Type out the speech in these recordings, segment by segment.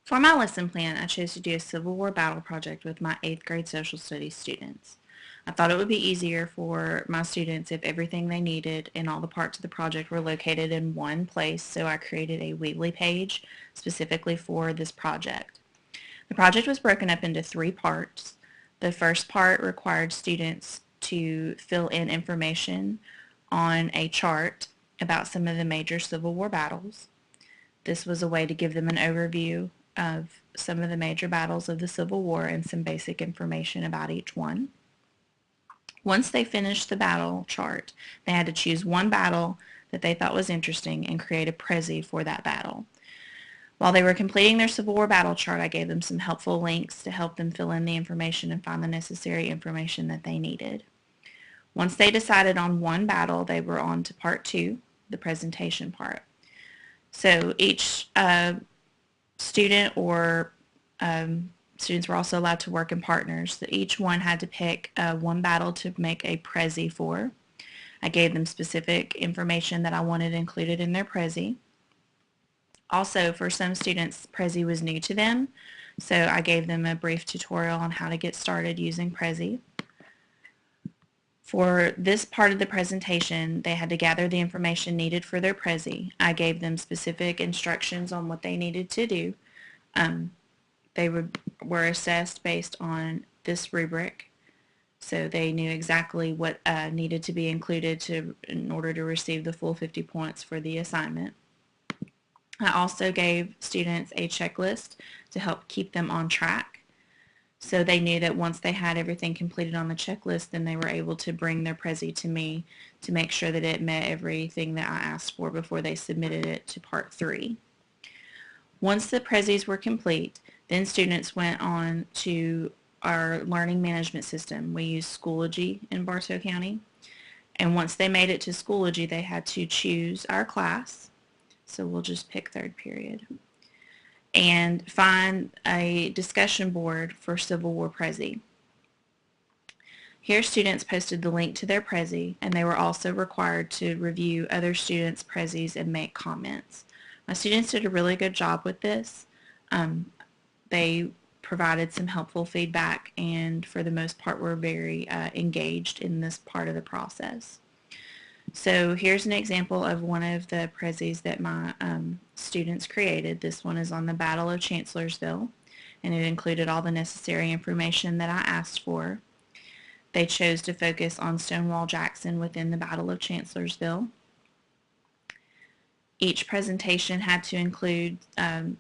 For my lesson plan, I chose to do a Civil War battle project with my 8th grade social studies students. I thought it would be easier for my students if everything they needed and all the parts of the project were located in one place, so I created a Weebly page specifically for this project. The project was broken up into 3 parts. The first part required students to fill in information on a chart about some of the major Civil War battles. This was a way to give them an overview of some of the major battles of the Civil War and some basic information about each one. Once they finished the battle chart, they had to choose one battle that they thought was interesting and create a Prezi for that battle. While they were completing their Civil War battle chart, I gave them some helpful links to help them fill in the information and find the necessary information that they needed. Once they decided on one battle, they were on to part 2, the presentation part. So each student or students were also allowed to work in partners. So each one had to pick one battle to make a Prezi for. I gave them specific information that I wanted included in their Prezi. Also, for some students, Prezi was new to them, so I gave them a brief tutorial on how to get started using Prezi. For this part of the presentation, they had to gather the information needed for their Prezi. I gave them specific instructions on what they needed to do. They were assessed based on this rubric, so they knew exactly what needed to be included in order to receive the full 50 points for the assignment. I also gave students a checklist to help keep them on track. So they knew that once they had everything completed on the checklist, then they were able to bring their Prezi to me to make sure that it met everything that I asked for before they submitted it to part 3. Once the Prezis were complete, then students went on to our learning management system. We use Schoology in Bartow County. And once they made it to Schoology, they had to choose our class. So we'll just pick 3rd period. And find a discussion board for Civil War Prezi. Here students posted the link to their Prezi, and they were also required to review other students' Prezis and make comments. My students did a really good job with this. They provided some helpful feedback and for the most part were very engaged in this part of the process. So here's an example of one of the Prezis that my students created. This one is on the Battle of Chancellorsville, and it included all the necessary information that I asked for. They chose to focus on Stonewall Jackson within the Battle of Chancellorsville. Each presentation had to include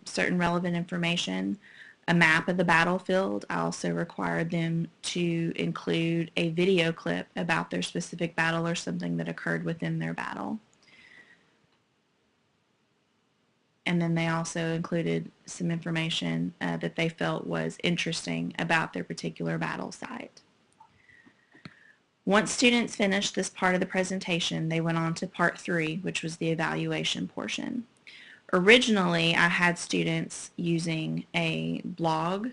certain relevant information, a map of the battlefield. I also required them to include a video clip about their specific battle or something that occurred within their battle. And then they also included some information that they felt was interesting about their particular battle site. Once students finished this part of the presentation, they went on to part 3, which was the evaluation portion. Originally, I had students using a blog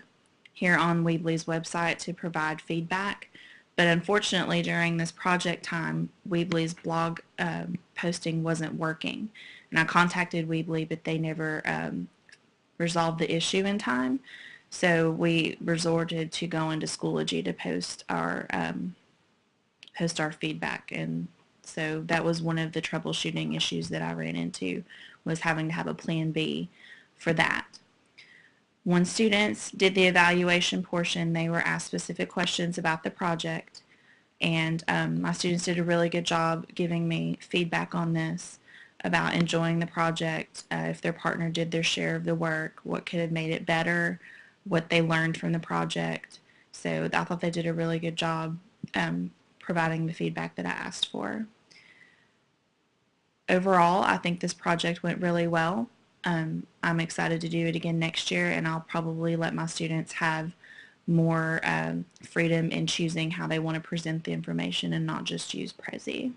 here on Weebly's website to provide feedback, but unfortunately during this project time, Weebly's blog posting wasn't working. And I contacted Weebly, but they never resolved the issue in time, so we resorted to going to Schoology to post our feedback. And so that was one of the troubleshooting issues that I ran into, was having to have a plan B for that. When students did the evaluation portion, they were asked specific questions about the project, and my students did a really good job giving me feedback on this, about enjoying the project, if their partner did their share of the work, what could have made it better, what they learned from the project. So I thought they did a really good job providing the feedback that I asked for. Overall, I think this project went really well. I'm excited to do it again next year, and I'll probably let my students have more freedom in choosing how they want to present the information and not just use Prezi.